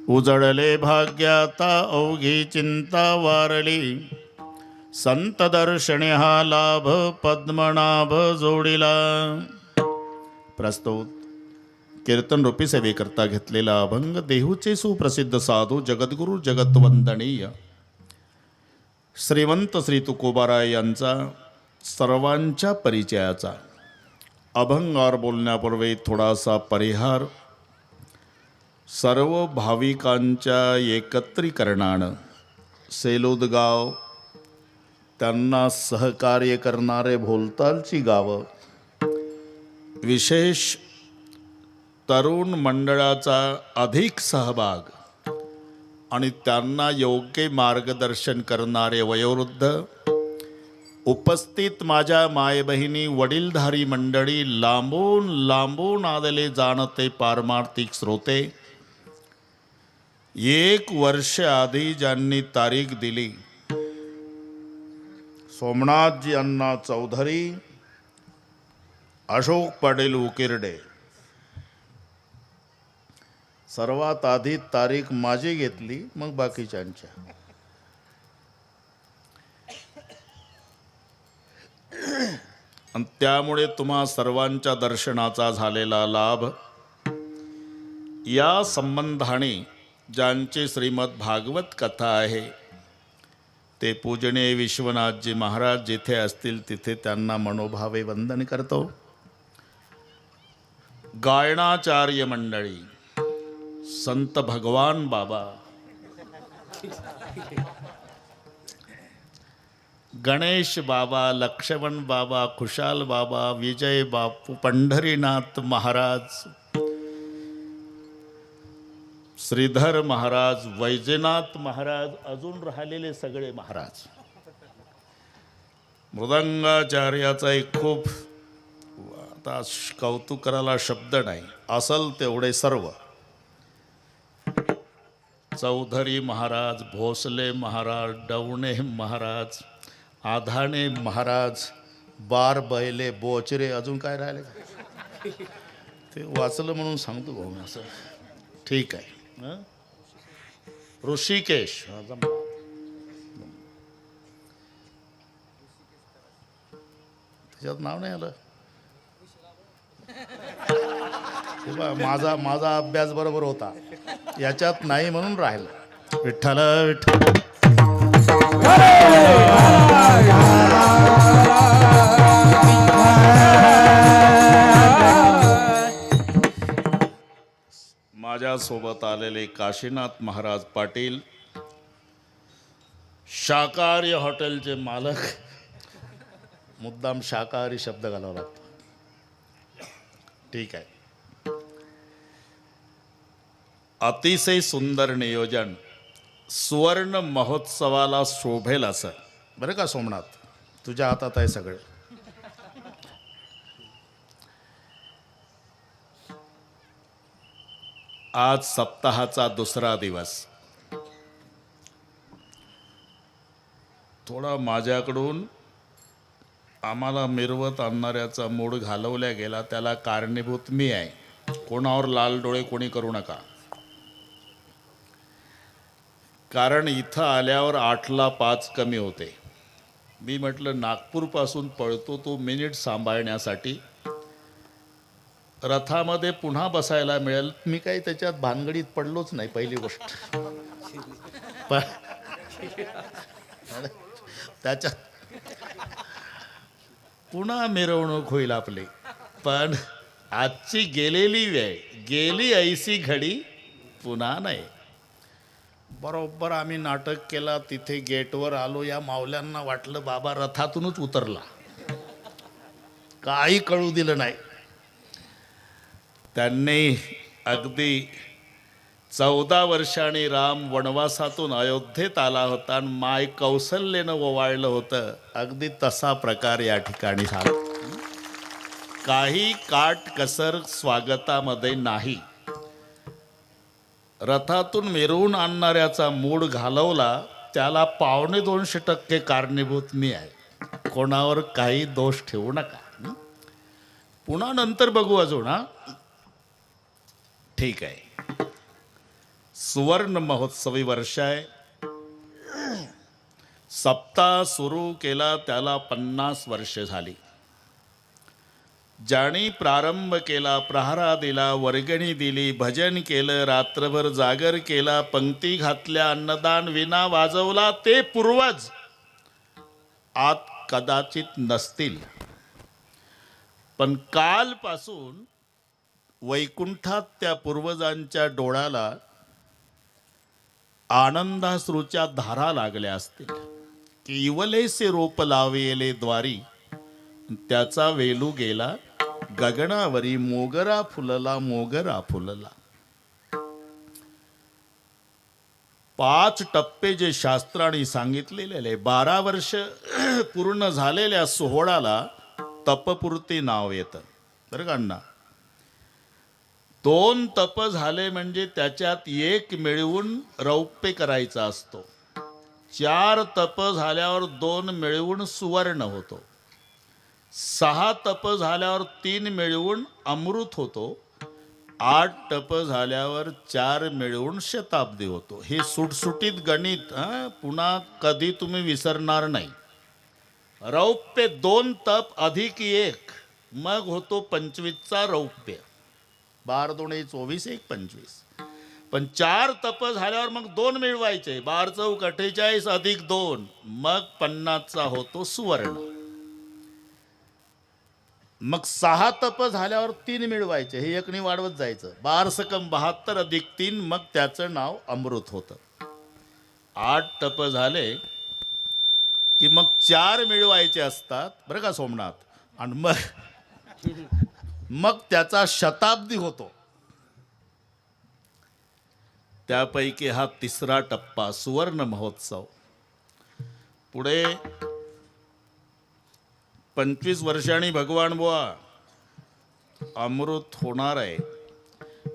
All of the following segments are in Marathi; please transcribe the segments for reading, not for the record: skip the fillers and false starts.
उजळले भाग्याता अवघी चिंता वारली, संत दर्शने हा लाभ पद्मनाभ जोडिला. प्रस्तुत कीर्तन रूपी सेवेकरता घेतलेला अभंग देहूचे सुप्रसिद्ध साधू जगद्गुरु जगतवंदनीय श्रीमंत श्री तुकोबाराय यांचा सर्वांच्या परिचयाचा. अभंगावर बोलण्यापूर्वी थोडासा परिहार. सर्व भाविकांच्या एकत्रीकरणानं सेलूदगाव, त्यांना सहकार्य करणारे भोलतालची गावं, विशेष तरुण मंडळाचा अधिक सहभाग आणि त्यांना योग्य मार्गदर्शन करणारे वयोवृद्ध, उपस्थित माझ्या मायबहिणी, वडीलधारी मंडळी, लांबून लांबून आलेले जाणते पारमार्थिक श्रोते, 1 वर्ष आधी ज्यांनी तारीख दिली, सोमनाथजी अण्णा चौधरी, अशोक पाटील उकिरडे, सर्वात आधी तारीख माझी घेतली, मग बाकीच्यांच्या. आणि त्यामुळे तुम्हा सर्वांच्या दर्शनाचा झालेला लाभ. या संबंधाने ज्यांची श्रीमद भागवत कथा आहे ते पूजनीय विश्वनाथजी महाराज जिथे असतील तिथे त्यांना मनोभावे वंदन करतो. गायनाचार्य मंडळी, संत भगवान बाबा, गणेश बाबा, लक्ष्मण बाबा, खुशाल बाबा, विजय बापू, पंढरीनाथ महाराज, श्रीधर महाराज, वैजनाथ महाराज, अजून राहिलेले सगळे महाराज. मृदंगाचार्याचा एक खूप आता कौतुक करायला शब्द नाही, असल तेवढे सर्व. चौधरी महाराज, भोसले महाराज, डवणे महाराज, आधाणे महाराज, बार बैले, बोचरे, अजून काय राहिले ते वाचलं म्हणून सांगतो भाऊ मी असं. ठीक आहे. ऋषिकेश, त्याच्यात नाव नाही आलं. माझा अभ्यास बरोबर होता, याच्यात नाही म्हणून राहिला. विठ्ठल विठ्ठल. माझ्यासोबत आलेले काशीनाथ महाराज पाटील, शाकाहारी हॉटेलचे मालक. मुद्दाम शाकाहारी शब्द घालावा लागतो. ठीक आहे. अतिशय सुंदर नियोजन, सुवर्ण महोत्सवाला शोभेल असं. बरं का सोमनाथ, तुझ्या हातात आहे सगळे. आज सप्ताहाचा दुसरा दिवस. थोडा माझ्याकडून आम्हाला मिरवत आणणाऱ्याचा मूड घालवल्या गेला, त्याला कारणीभूत मी आहे. कोणावर लाल डोळे कोणी करू नका. कारण इथं आल्यावर 8ला 5 कमी होते. मी म्हटलं नागपूरपासून पळतो तो मिनिट सांभाळण्यासाठी, रथामध्ये पुन्हा बसायला मिळेल. मी काही त्याच्यात भानगडीत पडलोच नाही, पहिली गोष्ट. त्याच्यात पुन्हा मिरवणूक होईल आपली. पण आजची गेलेली वेळ, गेली ऐसी घडी पुन्हा नाही. बरोबर आम्ही नाटक केला, तिथे गेटवर आलो. या मावल्यांना वाटलं बाबा रथातूनच उतरला, काही कळू दिलं नाही. त्यांनी अगदी 14 वर्षांनी राम वनवासातून अयोध्येत आला होता आणि माय कौशल्यानं ओवाळलं होतं, अगदी तसा प्रकार या ठिकाणी झाला. काही काट कसर स्वागतामध्ये नाही. रथातून मिरवून आणणाऱ्याचा मूड घालवला, त्याला 2.25% कारणीभूत मी आहे. कोणावर काही दोष ठेवू नका. पुन्हा नंतर बघू अजून. हा ठीक आहे. सुवर्ण महोत्सवी वर्ष आहे. सप्ताह सुरू केला त्याला 50 वर्ष झाली. ज्याने प्रारंभ केला, प्रहारा दिला, वर्गणी दिली, भजन केलं, रात्रभर जागर केला, पंक्ती घातल्या, अन्नदान विना वाजवला, ते पूर्वज आत कदाचित नसतील. पण कालपासून वैकुंठात त्या पूर्वजांच्या डोळ्याला आनंदाश्रूच्या धारा लागल्या असतील. की इवलेसे रोप लावेले द्वारी, त्याचा वेलू गेला गगनावरी, मोगरा फुलला, मोगरा फुलला. 5 टप्पे जे शास्त्राने सांगितलेले, 12 वर्ष पूर्ण झालेल्या सोहळ्याला तपपूर्ती नाव येतं. बरं का अण्णा? 2 तप झाले म्हणजे त्याच्यात 1 मिळवून रौप्य करायचा असतो. 4 तप झाल्यावर 2 मिळवून सुवर्ण होतो. 6 तप झाल्यावर 3 मिळवून अमृत होतो. 8 टप झाल्यावर 4 मिळवून शताब्दी होतो. हे सुटसुटीत गणित पुन्हा कधी तुम्ही विसरणार नाही. रौप्य 2 तप अधिक 1 मग होतो 25चा रौप्य. 12 2 24 1 25. पण 4 तप झाल्यावर मग 2 मिळवायचे. 12 चौक 48 अधिक 2 मग 50चा होतो सुवर्ण. मग 6 तप झाल्यावर 3 मिळवायचे. हे एकने वाढवत जायचं. 12 सकम 72 अधिक 3 मग त्याचं नाव अमृत होतं. 8 तप झाले की मग 4 मिळवायचे असतात. बरं का सोमनाथ? आणि मग त्याचा शताब्दी होतो. त्यापैकी हा 3रा टप्पा सुवर्ण महोत्सव. पुढे 25 वर्षांनी भगवान बुवा अमृत होणार आहे.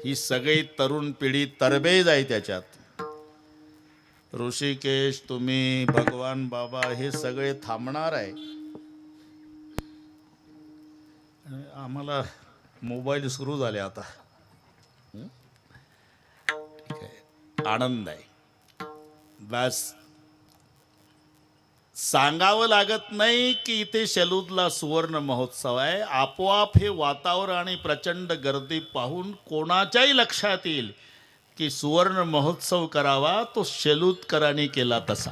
ही सगळी तरुण पिढी तरबेज आहे त्याच्यात. ऋषिकेश, तुम्ही, भगवान बाबा हे सगळे थांबणार आहे. आम्हाला मोबाईल सुरू झाले आता. ठीक आहे, आनंद आहे. बस सांगावं लागत नाही की इथे शेलूदला सुवर्ण महोत्सव आहे. आपोआप हे वातावरण आणि प्रचंड गर्दी पाहून कोणाच्याही लक्षात येईल की सुवर्ण महोत्सव करावा तो शेलूदकरांनी केला तसा.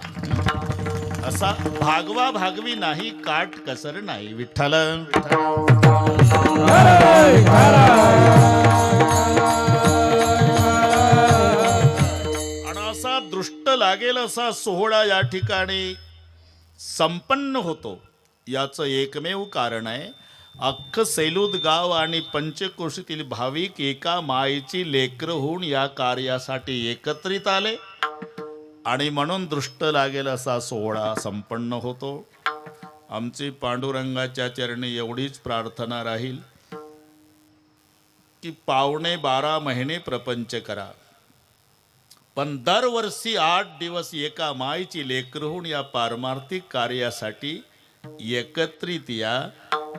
असा भागवा भागवी नाही, काट कसर नाही. विठ्ठल आणि असा दृष्ट लागेल असा सोहळा या ठिकाणी संपन्न होतो. याचं एकमेव कारण आहे, अख्खं सेलूद गाव आणि पंचकोशीतील भाविक एका मायेची लेकरं होऊन या कार्यासाठी एकत्रित आले आणि म्हणून दृष्ट लागेल असा सोहळा संपन्न होतो. आमची पांडुरंगाच्या चरणी एवढीच प्रार्थना राहील की 12.5 महिने प्रपंच करा, पण दरवर्षी 8 दिवस एका मायेची लेकरं होऊन या पारमार्थिक कार्यासाठी एकत्रित या,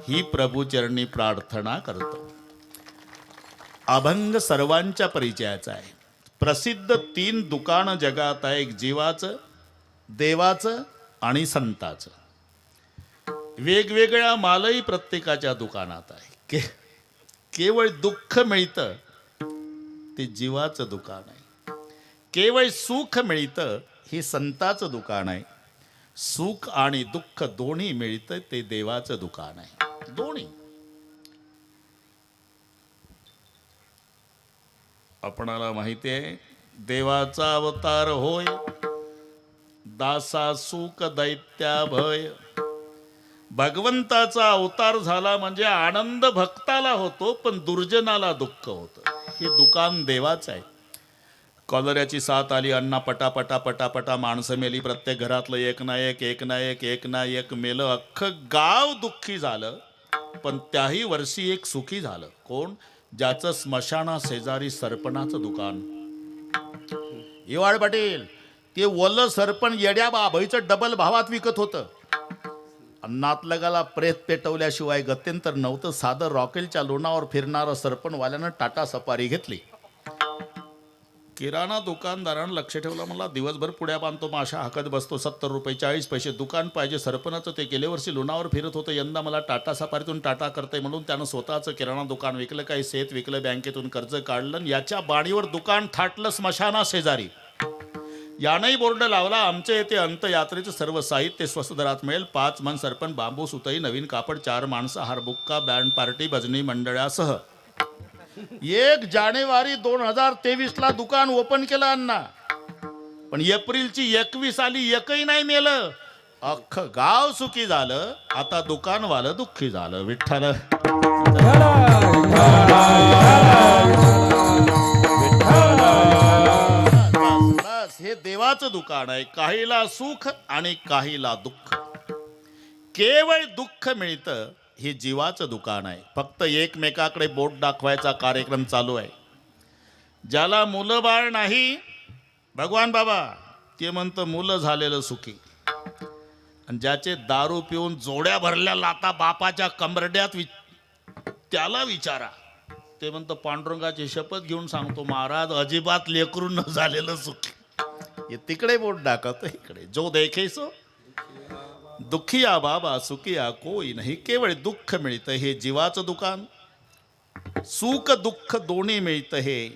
ही प्रभूचरणी प्रार्थना करतो. अभंग सर्वांच्या परिचयाचा आहे. प्रसिद्ध 3 दुकानं जगात आहे, एक जीवाचं, देवाचं आणि संताचं. वेगवेगळ्या मालही प्रत्येकाच्या दुकानात आहे. केवळ दुःख मिळतं ते जीवाचं दुकान आहे. केवळ सुख मिळतं हे संताचं दुकान आहे. सुख आणि दुःख दोन्ही मिळतं ते देवाचं दुकान आहे. दोन्ही. आपणाला माहिती आहे, देवाचा अवतार होय, दासा सुख दैत्या भय. भगवंताचा अवतार झाला म्हणजे आनंद भक्ताला होतो, पण दुर्जनाला दुःख होतं. हे दुकान देवाचं आहे. कॉलऱ्याची साथ आली, अण्णा पटापटा पटापटा माणसं मेली. प्रत्येक घरातलं एक ना एक मेलं. अख्खं गाव दुःखी झालं, पण त्याही वर्षी एक सुखी झालं. कोण? ज्याचं स्मशाना शेजारी सरपणाचं दुकान. इवाड पाटील, ते ओलं सरपण येड्या बाभईचं डबल भावात विकत होतं. अन्नात लगाला प्रेत पेटवल्याशिवाय गत्यंतर नव्हतं. साधं रॉकेलच्या लोणावर फिरणारं सरपणवाल्यानं टाटा सफारी घेतली. किराणा दुकानदारानं लक्ष ठेवलं, मला दिवसभर पुड्या बांधतो, माशा हाकत बसतो, 70 रुपये 40 पैसे दुकान पाहिजे. सरपणाचं ते गेल्या वर्षी लोणावर फिरत होतं, यंदा मला टाटा सफारीतून टाटा करते म्हणून त्यानं स्वतःचं किराणा दुकान विकलं, काही शेत विकलं, बँकेतून कर्ज काढलं आणि याच्या बाणीवर दुकान थाटलं स्मशाना शेजारी. यानंही बोर्ड लावला, आमच्या येथे अंतयात्रेचं सर्व साहित्य स्वस्त दरात मिळेल. 5 मन सरपण, बांबू, सुतई, नवीन कापड, 4 माणसं, हारबुक्का, बँड पार्टी, भजनी मंडळासह. 1 जानेवारी 2023 दुकान ओपन केलं अण्णा, पण एप्रिलची 21 आली, एकही नाही मेलं. अख्खं गाव सुखी झालं, आता दुकानवालं दुःखी झालं. विठ्ठल बस, हे देवाचं दुकान आहे. काहीला सुख आणि काहीला दुःख. केवळ दुःख मिळतं हे जीवाचं दुकान आहे. फक्त एकमेकाकडे बोट दाखवायचा कार्यक्रम चालू आहे. ज्याला मुलं बाळ नाही, भगवान बाबा ते म्हणतं मुलं झालेलं सुखी. आणि ज्याचे दारू पिऊन जोड्या भरल्या लाता बापाच्या कंबरड्यात त्याला विचारा, ते म्हणतं पांडुरंगाची शपथ घेऊन सांगतो महाराज अजिबात लेकरून न झालेलं सुखी. हे तिकडे बोट दाखवतो, इकडे जो देखे सो दुखिया बाबा सुखिया कोई नाही. केवळ दुःख मिळतं हे जीवाचं दुकान. सुख दुःख दोन्ही मिळतं हे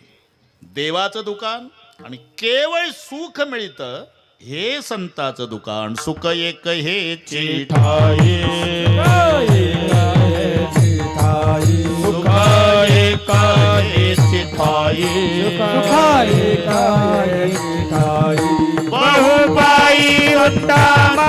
देवाचं दुकान. आणि केवळ सुख मिळतं हे संताचं दुकान. सुख एक हे चिठाई, सुख एक हे चिठाई, बहुपाई उत्तम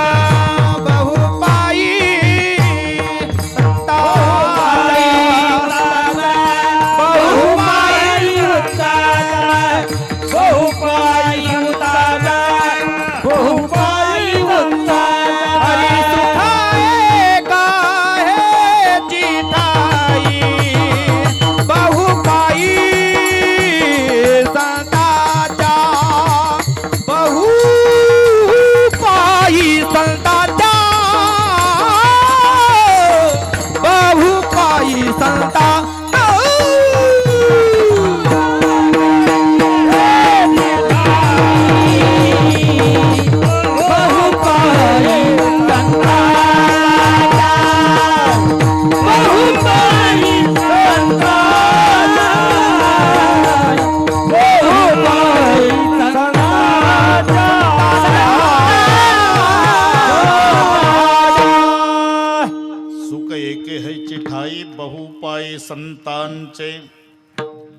बहुपाई संतांचे.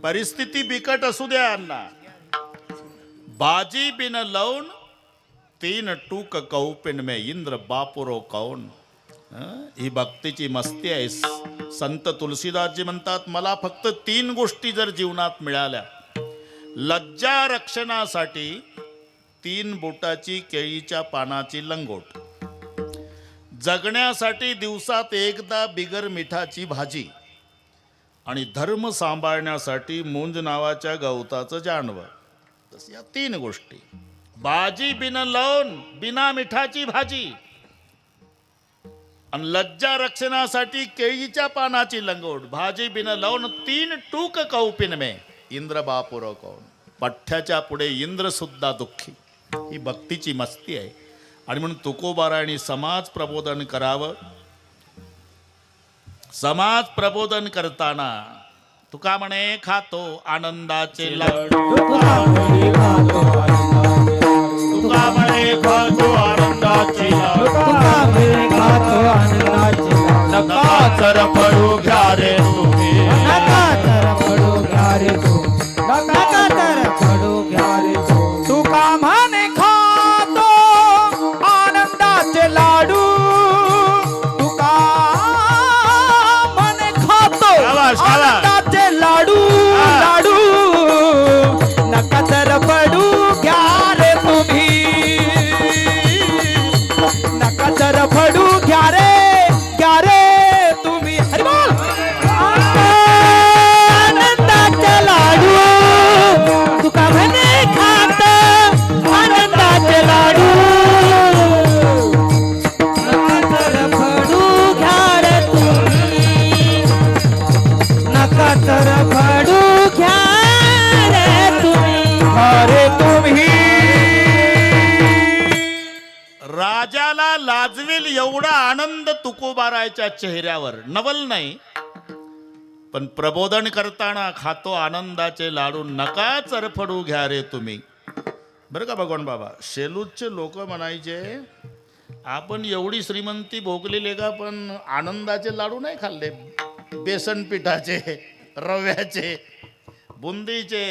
परिस्थिती बिकट असू द्या अण्णा, बाजी बिन लौन 3 टूक कौपिन में इंद्र बापुरो कौन. ही भक्तीची मस्ती आहे. संत तुलसीदासजी म्हणतात, मला फक्त 3 गोष्टी जर जीवनात मिळाल्या, लज्जा रक्षणासाठी 3 बोटाची केळीच्या पानाची लंगोट, जगण्यासाठी दिवसात एकदा बिगर मिठाची भाजी, आणि धर्म सांभाळण्यासाठी मुंज नावाच्या गवताचं जानवर. तस या 3 गोष्टी. बाजी बिन लौन, बिना मिठाची भाजी, आणि लज्जा रक्षणासाठी केळीच्या पानाची लंगोट. भाजी बिन लौन 3 टूक कौपिन में इंद्र बापुरो कौन. पठ्ठ्याच्या पुढे इंद्र सुद्धा दुःखी. ही भक्तीची मस्ती आहे. आणि म्हणून तुकोबारायणी समाज प्रबोधन करावं. समाज प्रबोधन करताना तुका म्हणे खातो आनंदाचे लाडू, तुका म्हणे खातो आनंदाचे लाडू, नका तर पडू घ्या रे तुम्ही, नका तर पडू घ्या रे तू, नका तर पडू घ्या रे तू. तुका म्हणे खातो आनंदाचे लाडू, तुका म्हणे खातो आनंदाचे लाडू, लाडू नका तर पडू लाजवेल एवढा आनंद तुकोबारायच्या चेहऱ्यावर. नवल नाही पण प्रबोधन करताना खातो आनंदाचे लाडू, नका चरफडू घ्या रे तुम्ही. बरं का भगवान बाबा, शेलूचे लोक म्हणायचे आपण एवढी श्रीमंती भोगलेली का पण आनंदाचे लाडू नाही खाल्ले. बेसन पिठाचे, रव्याचे, बुंदीचे,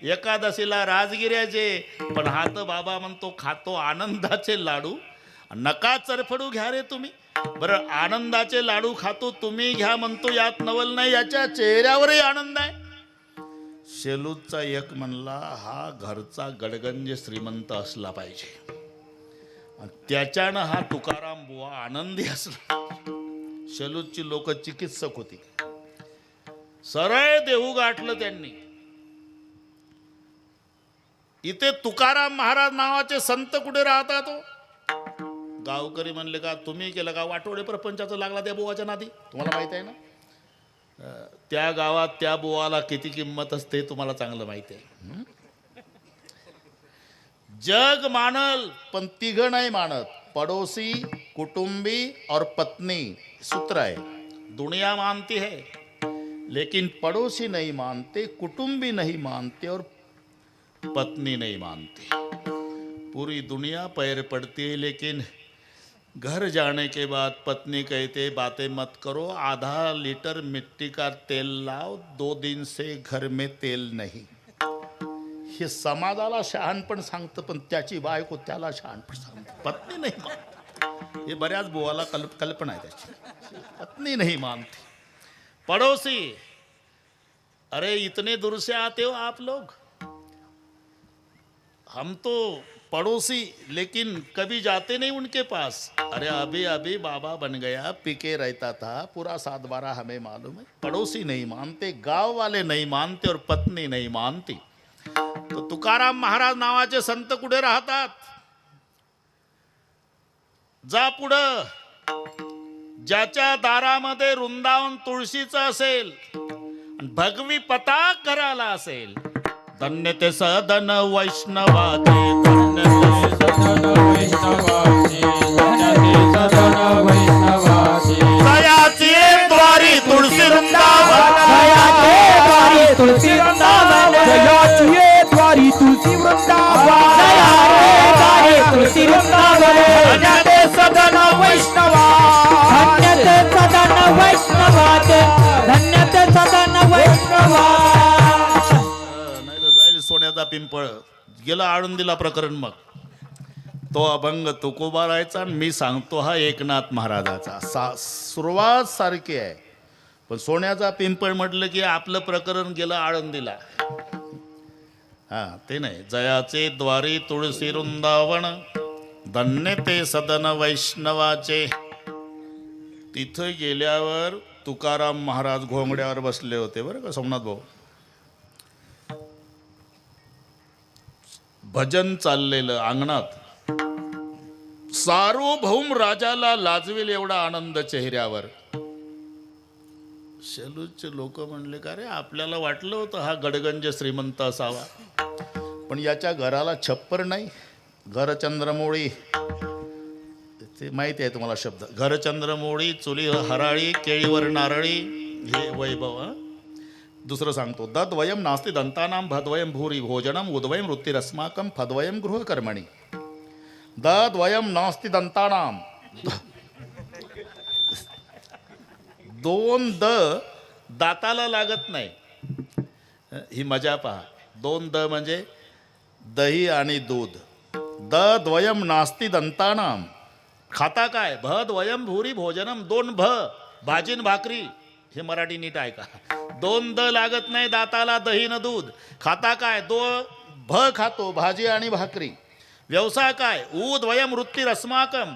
एकादशीला राजगिऱ्याचे, पण हा तर बाबा म्हणतो खातो आनंदाचे लाडू, नका चरफडू घ्या रे तुम्ही. बरं, आनंदाचे लाडू खातो तुम्ही घ्या म्हणतो, यात नवल नाही, याच्या चेहऱ्यावरही आनंद आहे. शेलूचा एक म्हणला हा घरचा गडगंज श्रीमंत असला पाहिजे, आणि त्याच्यानं हा तुकाराम बुवा आनंदी असला. शेलूची लोक चिकित्सक होती, सरळ देहू गाठलं त्यांनी. इथे तुकाराम महाराज नावाचे संत कुठे राहतात हो? गावकरी म्हणले का तुम्ही केलं का वाटोडे प्रपंचाचं लागला त्या बुवाच्या नादी? तुम्हाला माहित आहे ना, त्या गावात त्या बुवाला किती किंमत असते तुम्हाला चांगलं माहिती आहे. जग मानल पण तिघ नाही मानत, पड़ोसी, कुटुंबी और पत्नी. सूत्र है, दुनिया मानती है लेकिन पड़ोसी नहीं मानते, कुटुंबी नहीं मानते और पत्नी नहीं मानती. पूरी दुनिया पैर पड़ती है लेकिन घर जाने के बाद पत्नी कहते बातें मत करो, आधा लीटर मिट्टी का तेल लाओ, 2 दिन से घर में तेल नहीं. हे समाजाला शहाणपण सांगतं पण त्याची बायको त्याला शहाणपण सांगते, पत्नी नाही मानते. हे बऱ्याच बुवाला कल्पना आहे त्याची, पत्नी नहीं मानती. पड़ोसी, अरे इतने दूर से आते हो आप लोग, हम तो पड़ोसी लेकिन कभी जाते नहीं उनके पास. अरे अभी अभी बाबा बन गया, पीके रहता था, पूरा 7-12 हमें मालूम है. पड़ोसी नहीं मानते, गांव वाले नहीं मानते और पत्नी नहीं मानती. तो तुकाराम महाराज नावाचे संत कुठे राहतात? जा पुढं, ज्याच्या दारामध्ये वृंदावन तुळशीचं असेल आणि भगवी पताक घराला असेल, धन्य ते सदन वैष्णवाचे, धन्य ते सदन वैष्णवाचे, धन्य ते सदन वैष्णवाचे. जयाचे द्वारी तुळशी वृंदावन, जयाचे द्वारी तुळशी वृंदावन, जयाचे द्वारी तुळशी वृंदावन, जयाचे द्वारी तुळशी वृंदावन, धन्य ते सदन वैष्णवा, धन्य ते सदन वैष्णवाचे, धन्य ते सदन वैष्णवा. नाही तर जाईल सोन्याचा पिंपळ. गेला आळंदीला प्रकरण, मग तो अभंग तुकोबारायचा, मी सांगतो हा एकनाथ महाराजाचा. सुरुवात सारखी आहे, पण सोन्याचा पिंपळ म्हटलं की आपलं प्रकरण गेलं आळंदीला. हा ते नाही, जयाचे द्वारी तुळशी वृंदावन, धन्य ते सदन वैष्णवाचे. तिथं गेल्यावर तुकाराम महाराज घोंगड्यावर बसले होते बरं का सोमनाथ भाऊ. भजन चाललेलं अंगणात, सार्वभौम राजाला लाजवेल एवढा आनंद चेहऱ्यावर. शेलूचे लोक म्हणले का रे, आपल्याला वाटलं होतं हा गडगंज श्रीमंत असावा, पण याच्या घराला छप्पर नाही. घर चंद्रमोळी, ते माहिती आहे तुम्हाला शब्द, घर चंद्रमोळी, चुली हराळी, केळीवर नारळी, हे वैभव. दुसरं सांगतो, दद्वयम नास्ति दंतानाम, भद्वयम भूरी भोजनम, उद्वयम वृत्तिरस्माकम, फद्वयम गृहकर्मणि. दद्वयम नास्ति दंतानाम, 2 द दाताला लागत नाही. ही मजा पहा, 2 द म्हणजे दही आणि दूध. दद्वयम नास्ति दंतानाम, खाता काय? भद्वयम भूरी भोजनम, 2 भ, भाजीन भाकरी. हे मराठी नीट ऐका, 2 द लागत नाही दाताला, दही न दूध. खाता काय? 2 भ खातो, भाजी आणि भाकरी. व्यवसाय काय? उद्वयम वृत्तिरस्माकम,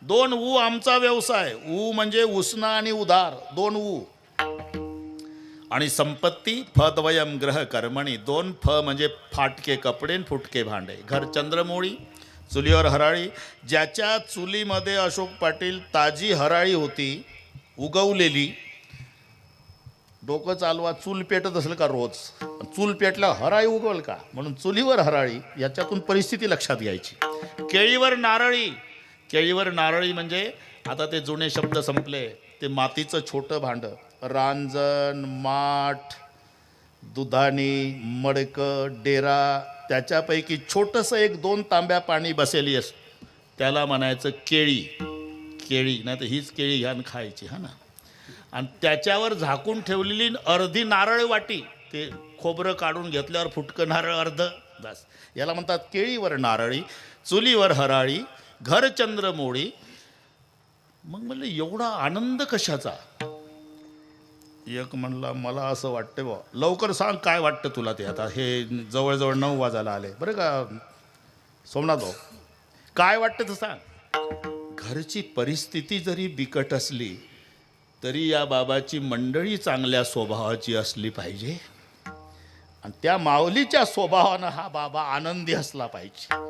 2 ऊ आमचा व्यवसाय. ऊ म्हणजे उसना आणि उदार, 2 ऊ. आणि संपत्ती फद्वयम ग्रह कर्मणी, 2 फ म्हणजे फाटके कपडे, फुटके भांडे. घर चंद्रमोळी, चुलीवर हराळी. ज्याच्या चुलीमध्ये अशोक पाटील ताजी हराळी होती उगवलेली, डोकं चालवा, चूल पेटत असेल का रोज? चूल पेटला हराळी उगवल का? म्हणून चुलीवर हराळी, याच्यातून परिस्थिती लक्षात घ्यायची. केळीवर नारळी, केळीवर नारळी म्हणजे आता ते जुने शब्द संपले. ते मातीचं छोटं भांडं, रांजण, माठ, दुधानी, मडकं, डेरा, त्याच्यापैकी छोटंसं 1-2 तांब्या पाणी बसेली असं, त्याला म्हणायचं केळी. केळी नाही तर हीच केळी घ्यान खायची हा ना. आणि त्याच्यावर झाकून ठेवलेली अर्धी नारळ वाटी, ते खोबरं काढून घेतल्यावर फुटकं नारळ अर्ध, बस याला म्हणतात केळीवर नारळी, चुलीवर हराळी, घर चंद्रमोळी. मग म्हणलं एवढा आनंद कशाचा? एक म्हणला मला असं वाटतं बा. लवकर सांग काय वाटतं तुला ते. आता हे जवळजवळ 9 वाजायला आले बरं का सोमनाथ भाऊ, काय वाटतं तर सांग. घरची परिस्थिती जरी बिकट असली तरी या बाबाची मंडळी चांगल्या स्वभावाची असली पाहिजे आणि त्या माऊलीच्या स्वभावानं हा बाबा आनंदी असला पाहिजे.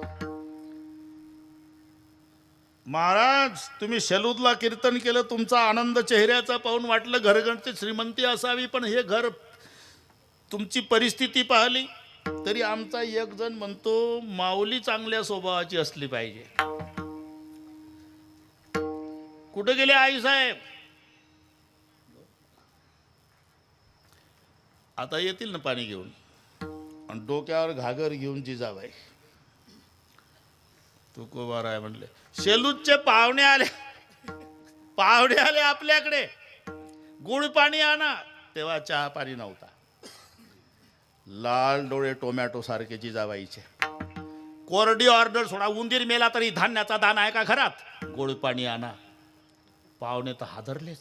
महाराज तुम्ही शेलूदला कीर्तन केलं, तुमचा आनंद चेहऱ्याचा पाहून वाटलं घरगणती श्रीमंती असावी, पण हे घर तुमची परिस्थिती पाहिली तरी आमचा एक जण म्हणतो माऊली चांगल्या स्वभावाची असली पाहिजे. कुठे गेले आई साहेब? आता येतील ना पाणी घेऊन. आणि डोक्यावर घागर घेऊन जिजाबाई तुकोबार आहे म्हणले. शेलूदचे पाहुणे आले, पाहुणे आले आपल्याकडे, गुळ पाणी आणा. तेव्हा चहा पाणी नव्हता. लाल डोळे टोमॅटो सारखे जिजाबाईचे. कोरडी ऑर्डर सोडा, उंदीर मेला तरी धान्याचा दाना आहे का घरात? गुळ पाणी आणा. पाहुणे तर हादरलेच.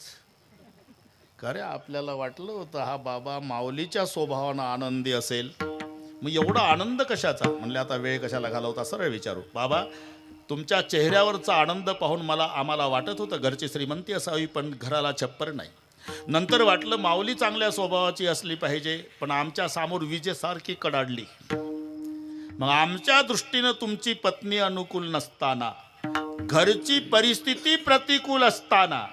खरे आपल्याला वाटलं होतं हा बाबा माऊलीच्या स्वभावानं आनंदी असेल, मग एवढा आनंद कशाचा? म्हणले आता वेळ कशाला घालवता, सरळ विचारू. बाबा तुमच्या चेहऱ्यावरचा आनंद पाहून आम्हाला वाटत होतं घरची श्रीमंती असावी, पण घराला छप्पर नाही. नंतर वाटलं माऊली चांगल्या स्वभावाची असली पाहिजे, पण आमच्या समोर विजेसारखी कडाडली. मग आमच्या दृष्टीनं तुमची पत्नी अनुकूल नसताना, घरची परिस्थिती प्रतिकूल असताना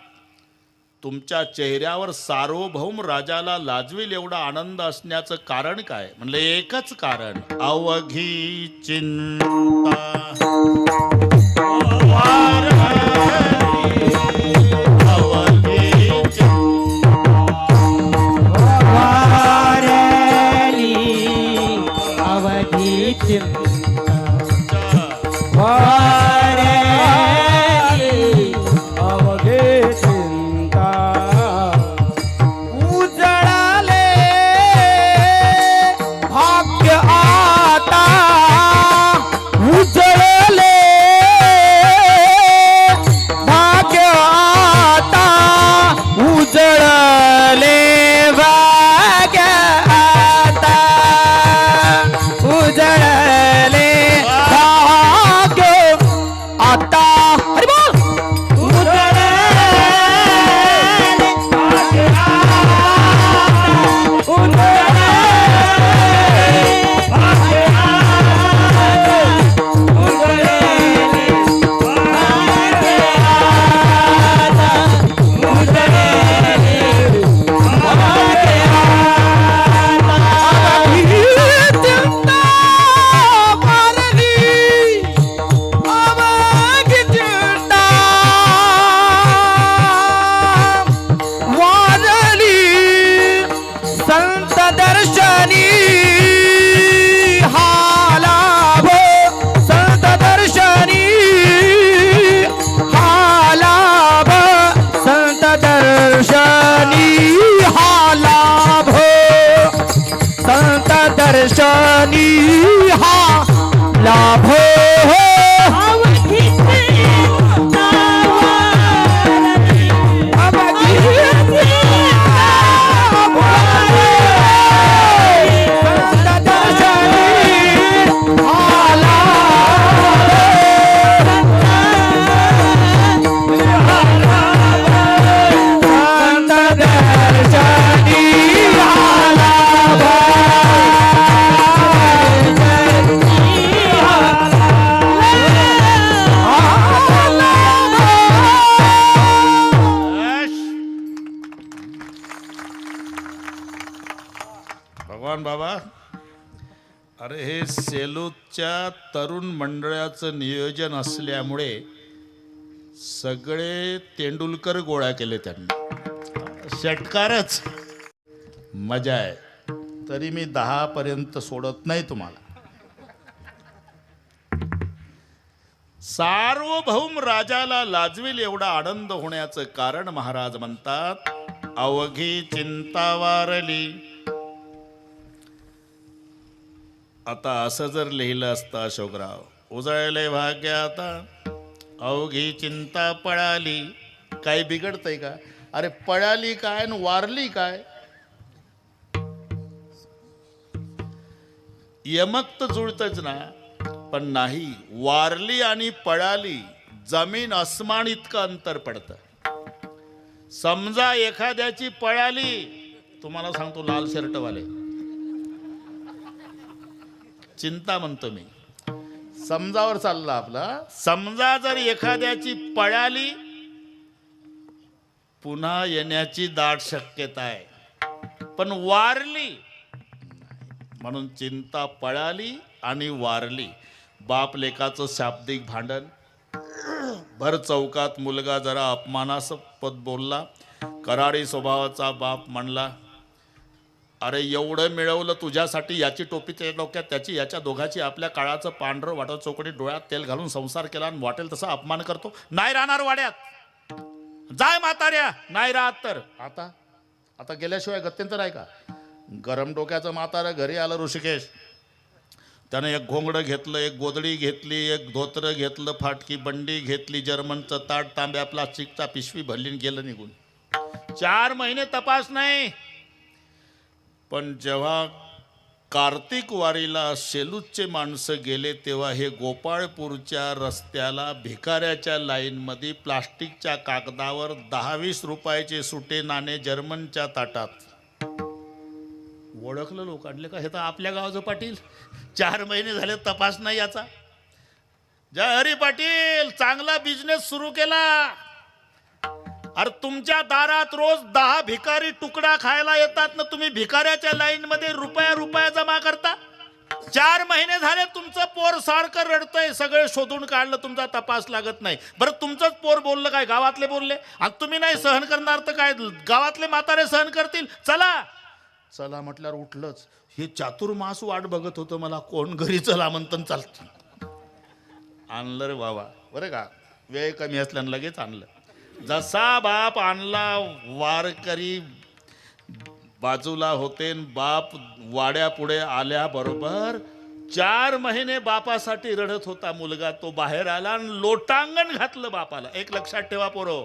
तुमच्या चेहऱ्यावर सार्वभौम राजाला लाजवेल एवढा आनंद असण्याचं कारण काय? म्हणलं एकच कारण, अवघी चिंता दर्शनी हा लाभ भगवान बाबा. अरे हे सेलूच्या तरुण मंडळाचं नियोजन असल्यामुळे सगळे तेंडुलकर गोळा केले त्यांनी, षटकारच. मजा आहे. तरी मी 10 पर्यंत सोडत नाही तुम्हाला. सार्वभौम राजाला लाजवेल एवढा आनंद होण्याचं कारण महाराज म्हणतात, अवघी चिंता वारली. आता असं जर लिहिलं असतं अशोकराव, उजळले भाग्य आता अवघी चिंता पळाली, काही बिघडतंय का? अरे पळाली काय न वारली काय? यमक तर जुळतच ना, पण नाही. वारली आणि पळाली जमीन अस्मान इतकं अंतर पडतं. समजा एखाद्याची पळाली, तुम्हाला सांगतो लाल शर्टवाले, चिंता म्हणतो मी, समजावर चालला आपला. समजा जर एखाद्याची पळाली, पुन्हा येण्याची दाट शक्यता आहे. पण वारली, म्हणून चिंता पळाली आणि वारली. बाप लेकाचं शाब्दिक भांडण. भर चौकात मुलगा जरा अपमानास्पद बोलला. करारी स्वभावाचा बाप म्हणला, अरे एवढं मिळवलं तुझ्यासाठी, याची टोपी त्या डोक्यात, त्याची याच्या दोघाची, आपल्या काळाचं पांढरं वाटत चौकडी डोळ्यात तेल घालून संसार केला आणि वाटेल तसा अपमान करतो. नाही राहणार वाड्यात, जाय म्हाताऱ्या. नाही राहत तर आता गेल्याशिवाय गत्यंतर आहे का? गरम डोक्याचं म्हातारं घरी आलं ऋषिकेश. त्यानं एक घोंगडं घेतलं, एक गोदडी घेतली, एक धोतरं घेतलं, फाटकी बंडी घेतली, जर्मनचं ताट, तांब्या प्लास्टिकचा पिशवी भरली, गेलं निघून. 4 महिने तपास नाही. पण जेव्हा कार्तिक वारीला शेलूचचे माणसं गेले, तेव्हा हे गोपाळपूरच्या रस्त्याला भिकाऱ्याच्या लाईनमध्ये प्लास्टिकच्या कागदावर 10-20 रुपयाचे सुटे नाणे जर्मनच्या ताटात. ओळखलं लोक, आणले का हे तर आपल्या गावाचं पाटील. 4 महिने झाले तपास नाही याचा. जय हरी पाटील, चांगला बिझनेस सुरू केला. अरे तुमच्या दारात रोज 10 भिकारी तुकडा खायला येतात ना, तुम्ही भिकाऱ्याच्या लाईन मध्ये रुपया जमा करता. 4 महिने झाले तुमचं पोर सारखं रडतंय, सगळे शोधून काढलं, तुमचा तपास लागत नाही. बरं तुमचंच पोर बोललं काय? गावातले बोलले. आणि तुम्ही नाही सहन करणार तर काय गावातले म्हातारे सहन करतील? चला म्हटल्यावर उठलंच. हे चातुर्मास वाट बघत होतं मला, कोण घरी चला म्हणतं चालतं. आणलं रे बाबा, बरं का, वेळ कमी असल्यानं लगेच आणलं. जसा बाप आणला, वारकरी बाजूला होते. बाप वाड्यापुढे आल्याबरोबर 4 महिने बापासाठी रडत होता मुलगा. तो बाहेर आला आणि लोटांगण घातलं बापाला. एक लक्षात ठेवा पोरो,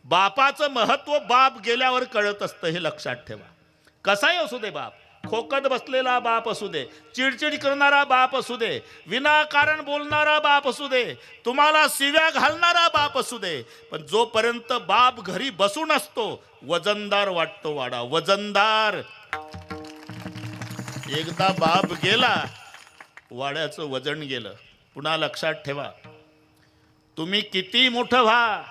बापाचं महत्व बाप गेल्यावर कळत असतं, हे लक्षात ठेवा. कसाही असू दे बाप, खोकत बसलेला बाप असू दे, चिडचिड करणारा बाप असू दे, विनाकारण बोलणारा बाप असू दे, तुम्हाला शिव्या घालणारा बाप असू दे, पण जोपर्यंत बाप घरी बसून असतो, वजनदार वाटतो वाडा, वजनदार. एकदा बाप गेला, वाड्याचं वजन गेलं. पुन्हा लक्षात ठेवा, तुम्ही किती मोठं व्हा,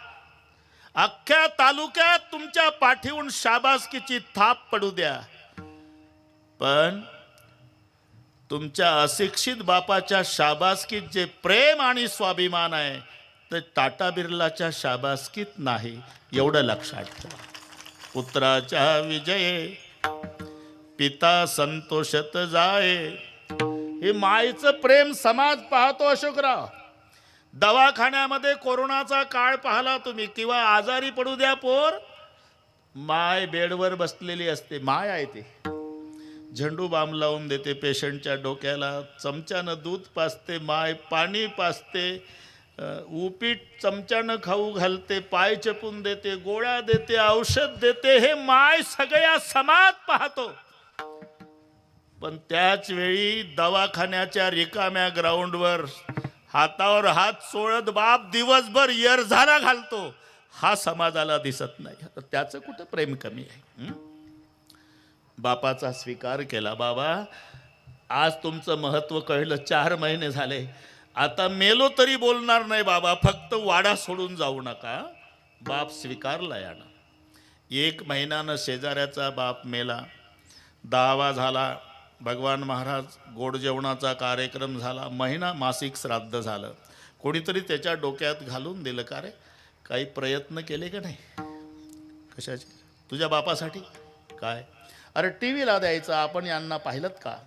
अख्ख्या तालुक्यात तुमच्या पाठीहून शाबासकीची थाप पडू द्या, पण तुमच्या अशिक्षित बापाच्या शाबासकीत जे प्रेम आणि स्वाभिमान आहे, ते टाटा बिर्लाच्या शाबासकीत नाही. एवढं लक्षात ठेवा. पुत्राच्या विजये पिता संतोषत जाये. हे मायचं प्रेम समाज पाहतो अशोकराव. दवाखान्यामध्ये कोरोनाचा काळ पाहला तुम्ही, किंवा आजारी पडू द्या पोर, माय बेडवर बसलेली असते. माय आहे ते, झेंडू बाम लावून देते पेशंटच्या डोक्याला, चमच्यानं दूध पाजते, माय पाणी पाजते, उपीट चमच्यानं खाऊ घालते, पाय चपून देते, गोळ्या देते, औषध देते. हे माय सगळ्या समाज पाहतो. पण त्याच वेळी दवाखान्याच्या रिकाम्या ग्राउंडवर हातावर हात चोळत बाप दिवसभर येरझारा घालतो. हा समाजाला दिसत नाही. तर त्याचं कुठं प्रेम कमी आहे? बापाचा स्वीकार केला. बाबा आज तुमचं महत्व कळलं, 4 महिने झाले, आता मेलो तरी बोलणार नाही बाबा, फक्त वाडा सोडून जाऊ नका. बाप स्वीकारला यानं. 1 महिन्यानं शेजाऱ्याचा बाप मेला. 10वा झाला. भगवान महाराज गोड जेवणाचा कार्यक्रम झाला. महिना मासिक श्राद्ध झालं. कोणीतरी त्याच्या डोक्यात घालून दिलं, का रे काही प्रयत्न केले का नाही? कशाचे? तुझ्या बापासाठी? काय? अरे टी व्हीला द्यायचं, आपण यांना पाहिलं का?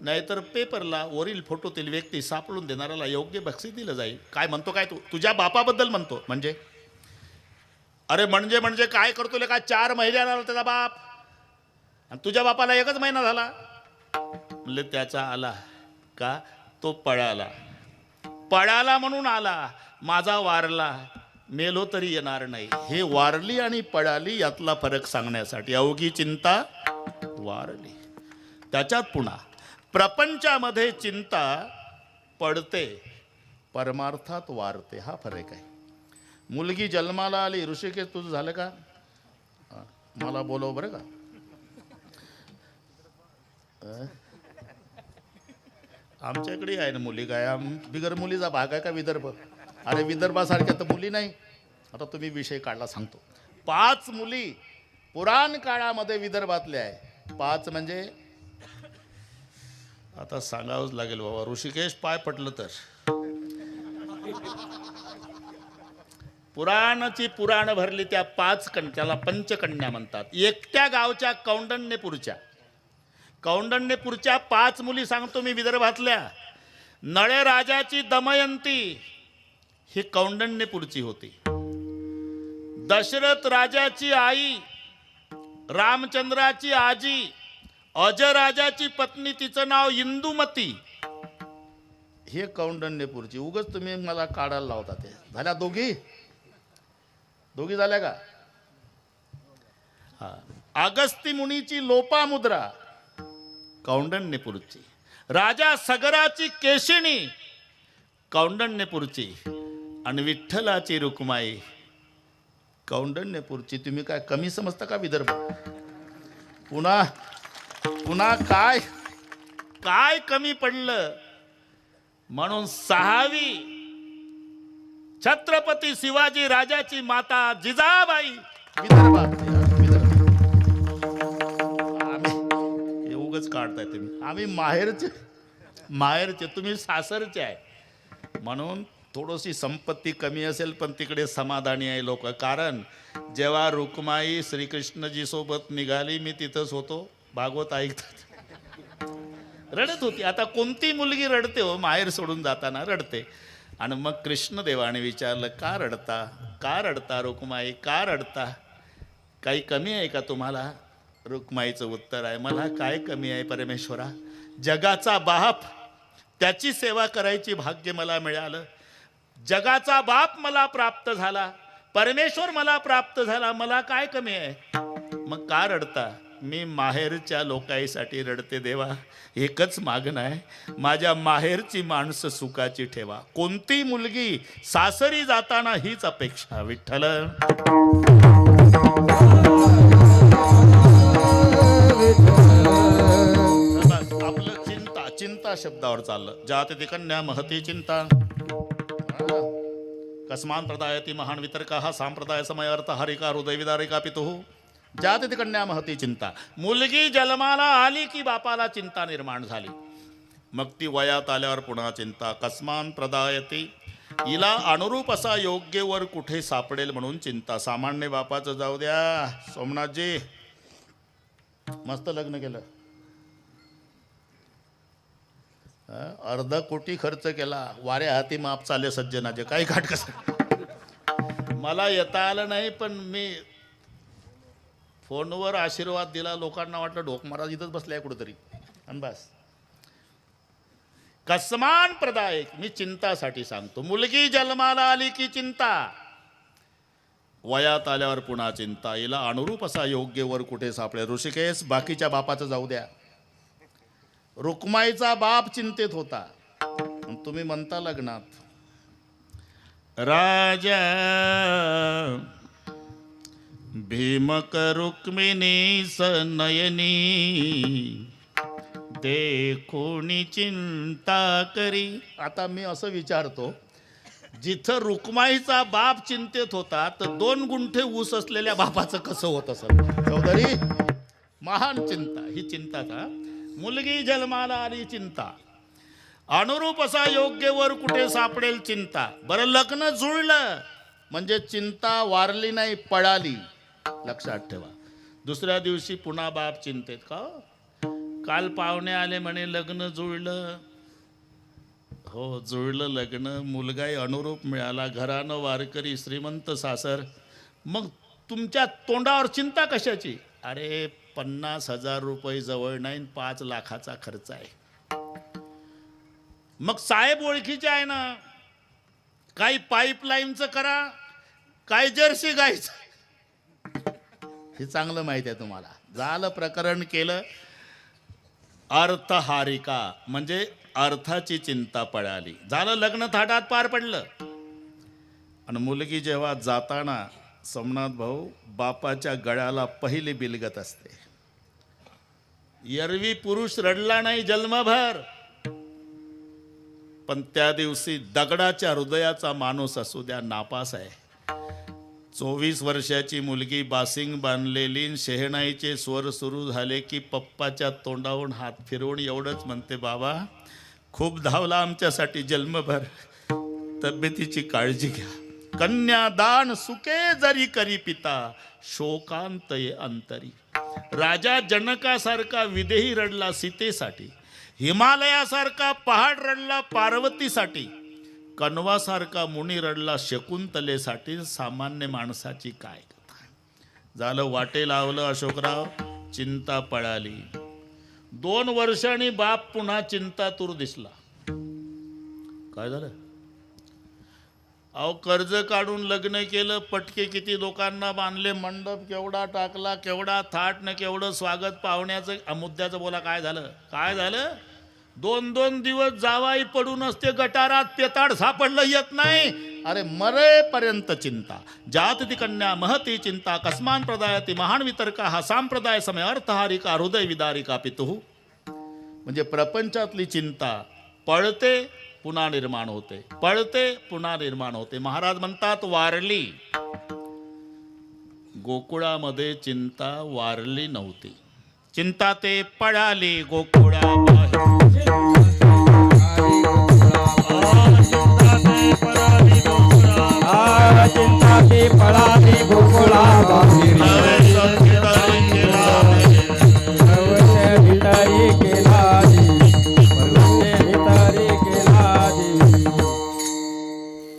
नाहीतर पेपरला वरील फोटोतील व्यक्ती सापडून देणाऱ्याला योग्य बक्षीस दिलं जाईल. काय म्हणतो काय तू? तुझ्या बापाबद्दल म्हणतो म्हणजे? अरे म्हणजे काय करतो का? 4 महिने आला त्याचा बाप, आणि तुझ्या बापाला 1च महिना झाला. म्हणले त्याचा आला का? तो पळाला म्हणून आला. माझा वारला, मेलो तरी येणार नाही. हे वारली आणि पळाली यातला फरक सांगण्यासाठी अवघी चिंता वारली. त्याच्यात पुन्हा प्रपंचामध्ये चिंता पडते, परमार्थात वारते. हा फरक आहे. मुलगी जन्माला आली. ऋषिकेश तुझं झालं का? मला बोलव बरं का. आमच्याकडे आहे ना मुली. काय बिगर मुलीचा भाग आहे का विदर्भ? अरे विदर्भासारख्या तर मुली नाही. आता तुम्ही विषय काढला सांगतो. 5 मुली पुराण काळामध्ये विदर्भातल्या आहे. 5 म्हणजे आता सांगावंच लागेल बाबा. ऋषिकेश पाय पटलं तर. पुराण भरली त्या 5 त्याला पंचकन्या म्हणतात. एकट्या गावच्या कौंडण्यपूरच्या 5 मुली सांगतो मी विदर्भातल्या. नळे राजाची दमयंती ही कौंडण्यपूरची होती. दशरथ राजाची आई, रामचंद्राची आजी, अजराजाची पत्नी, तिचं नाव इंदुमती, हे कौंडण्यपूरची. उगाच तुम्ही मला काढायला लावता. ते झाल्या दोघी झाल्या का? हा. अगस्ती मुनीची लोपामुद्रा कौंडण्यपूरची. राजा सगराची केशिणी कौंडण्यपूरची. आणि विठ्ठलाची रुक्माई कौंडण्यपूरची. तुम्ही काय कमी समजता का विदर्भ? पुन्हा काय कमी पडलं? म्हणून 6वी छत्रपती शिवाजी राजाची माता जिजाबाई विदर्भात. आम्ही उगाच काढताय तुम्ही. आम्ही माहेरचे तुम्ही सासरचे आहे. म्हणून थोडीशी संपत्ती कमी असेल पण तिकडे समाधानी आहे लोक. कारण जेव्हा रुक्माई श्रीकृष्णजी सोबत निघाली, मी तिथंच होतो. भागवत ऐकतात. रडत होती. आता कोणती मुलगी रडते हो? माहेर सोडून जाताना रडते. आणि मग कृष्णदेवाने विचारलं, का रडता रुक्माई, का रडता? काही कमी आहे का तुम्हाला? रुक्माईचं उत्तर आहे, मला काय कमी आहे परमेश्वरा? जगाचा बाप, त्याची सेवा करायची भाग्य मला मिळालं. जगाचा बाप मला प्राप्त झाला, परमेश्वर मला प्राप्त झाला, मला काय कमी आहे? मग का रडता? मी माहेरच्या लोकांसाठी रडते देवा. एकच मागणं आहे, माझ्या माहेरची माणसं सुखाची ठेवा. कोणती मुलगी सासरी जाताना हीच अपेक्षा. विठ्ठल आपलं चिंता शब्दावर चाललं. जाते कन्या महती चिंता. कस्मान प्रदायती महान वितर्का सांप्रदाय समय अर्थ हरिका हृदय विदारिका पितुः. जाते कन्या महती चिंता. मुलगी जन्माला आली की बापाला चिंता निर्माण झाली. मग ती वयात आल्यावर पुन्हा चिंता. कस्मान प्रदायती, हिला अनुरूप असा योग्य वर कुठे सापडेल म्हणून चिंता. सामान्य बापाचं जाऊ द्या. सोमनाथजी मस्त लग्न केलं. 1/2 कोटी खर्च केला. वाऱ्या हाती माप चाले सज्जनाचे. काही घाट कसं मला येता आलं नाही, पण मी फोनवर आशीर्वाद दिला. लोकांना वाटलं ढोक महाराज इथंच बसलाय कुठंतरी. आणि बस. कस्मान प्रदायक, मी चिंतासाठी सांगतो. मुलगी जन्माला आली की चिंता, वयात आल्यावर पुन्हा चिंता. हिला अनुरूप असा योग्य वर कुठे सापडेल. ऋषिकेश बाकीच्या बापाचं जाऊ द्या. रुक्माईचा बाप चिंतेत होता. तुम्ही म्हणता लग्नात राजा भीमक रुक्मिणी सनयनी देखोनी चिंता करी. आता मी असं विचारतो, जिथं रुक्माईचा बाप चिंतेत होता तर 2 गुंठे ऊस असलेल्या बापाचं कसं होत असेल? चौधरी, महान चिंता. ही चिंता का? मुलगी जन्माला आली चिंता, अनुरूप असा योग्य वर कुठे सापडेल चिंता. बरं लग्न जुळलं म्हणजे चिंता वारली नाही, पळाली. लक्षात ठेवा. दुसऱ्या दिवशी पुन्हा बाप चिंतेत. का काल पाहुणे आले म्हणे लग्न जुळलं. हो जुळलं लग्न, मुलगाही अनुरूप मिळाला, घरानं वारकरी, श्रीमंत सासर. मग तुमच्या तोंडावर चिंता कशाची? अरे 50,000 रुपये जवळ नाही, 5 लाखाचा खर्च आहे. मग साहेब ओळखीचे आहे ना, काही पाईपलाईनचं करा, काय जर्सी गायचं, हे चांगलं माहिती आहे तुम्हाला. झालं प्रकरण केलं. अर्थहारिका म्हणजे अर्थाची चिंता पळाली. झालं लग्न थाटात पार पडलं. आणि मुलगी जेव्हा जाताना सोमनाथ भाऊ बापाच्या गळ्याला पहिली बिलगत असते. एरवी पुरुष रडला नाही जन्मभर, पण त्या दिवशी दगडाच्या हृदयाचा माणूस असू द्या नापास आहे. 24 वर्षाची मुलगी बासिंग बांधलेली, शहनाईचे स्वर सुरू झाले की पप्पाच्या तोंडावरून हात फिरवून एवढंच म्हणते, बाबा खूप धावला आमच्यासाठी जन्मभर, तब्येतीची काळजी घ्या. कन्यादान सुके जरी करी पिता, शोकांत ये अंतरी. राजा जनकासारखा विदेही रडला सीतेसाठी, हिमालयासारखा पहाड रडला पार्वतीसाठी, कण्वासारखा मुनी रडला शकुंतलेसाठी. सामान्य माणसाची काय कथा. झालं वाटे लावलं अशोकराव, चिंता पळाली. 2 वर्षांनी बाप पुन्हा चिंतातूर दिसला. काय झालं? अहो कर्ज काढून लग्न केलं, पटके किती लोकांना बांधले, मंडप केवढा टाकला, केवढा थाट न केवढं स्वागत पाहुण्याचं. मुद्द्याचं बोला, काय झालं? काय झालं? 2-2 दिवस जावाई पडून असते गटारात, पेताड सापडलं येत नाही. अरे मरेपर्यंत चिंता. जात ती कन्या महती चिंता, कस्मान प्रदायती महान वितर्का, हा सांप्रदाय समय अर्थहारिका, हृदय विदारिका पितुः. म्हणजे प्रपंचातली चिंता पळते पुन्हा निर्माण होते, पळते पुन्हा निर्माण होते. महाराज म्हणतात वारली. गोकुळामध्ये चिंता वारली नव्हती. चिंता ते पळाली गोकुळाबाहेर. चिंता ती पळाली गोकुळाबाहेर.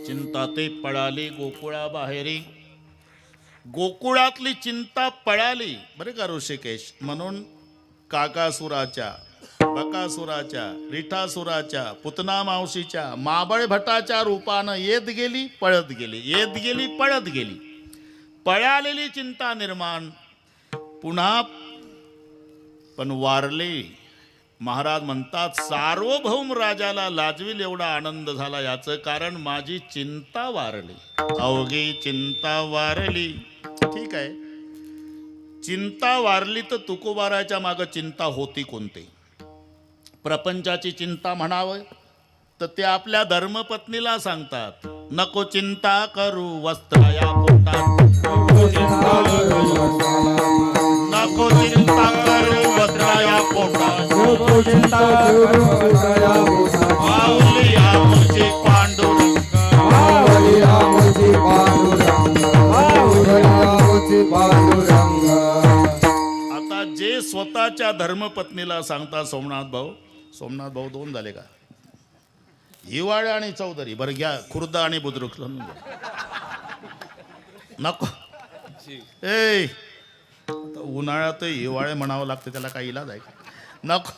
चिंता ते पळाली गोकुळाबाहेरी. गोकुळातली चिंता पळाली बरं का ऋषिकेश. म्हणून काकासुराच्या, बकासुराच्या, रिठासुराच्या, पुतना मावशीच्या, माबळ भटाच्या रूपानं येत गेली पळत गेली, येत गेली पळत गेली. पळालेली चिंता निर्माण पुन्हा पण वारली. महाराज म्हणतात सार्वभौम राजाला लाजविल एवढा आनंद झाला. याचं कारण माझी चिंता वारली. अवघी चिंता वारली. ठीक आहे, चिंता वारली तर तुकोबाराच्या मागं चिंता होती कोणती? प्रपंचाची चिंता म्हणावं तर ते आपल्या धर्मपत्नीला सांगतात, नको चिंता करू वस्त्राया पोटात, नको चिंता करू वस्त्राया पोटात, माऊली आमची पांडुरंग. आता जे स्वतःच्या धर्मपत्नीला सांगतात सोमनाथ भाऊ, सोमनाथ भाऊ 2 झाले का? हिवाळे आणि चौधरी. बरं घ्या खुर्द आणि बुद्रुक. नको ए उन्हाळ्यात हिवाळे म्हणावं लागतं, त्याला काही इलाज आहे का? नको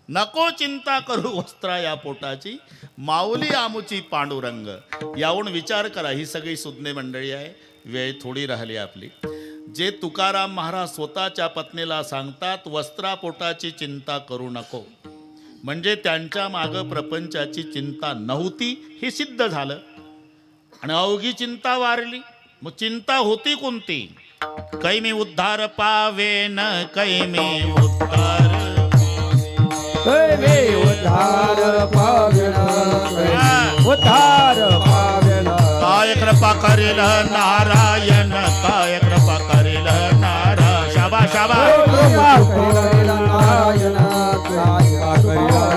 नको चिंता करू वस्त्रा या पोटाची, माऊली आमुची पांडुरंग. यावरून विचार करा, ही सगळी सुज्ञ मंडळी आहे, वेळ थोडी राहिली आपली. जे तुकाराम महाराज स्वतःच्या पत्नीला सांगतात वस्त्रा पोटाची चिंता करू नको, म्हणजे त्यांच्या मागं प्रपंचाची चिंता नव्हती हे सिद्ध झालं. आणि अवघी चिंता वारली. मग चिंता होती कोणती? कै मी उद्धार पावेन, कै मी उद्धार, कै मी उद्धार पावेन, उद्धार पावेन. काय कृपा करेल नारायण, काय कृपा करेल नारायण. शाबा शाबा.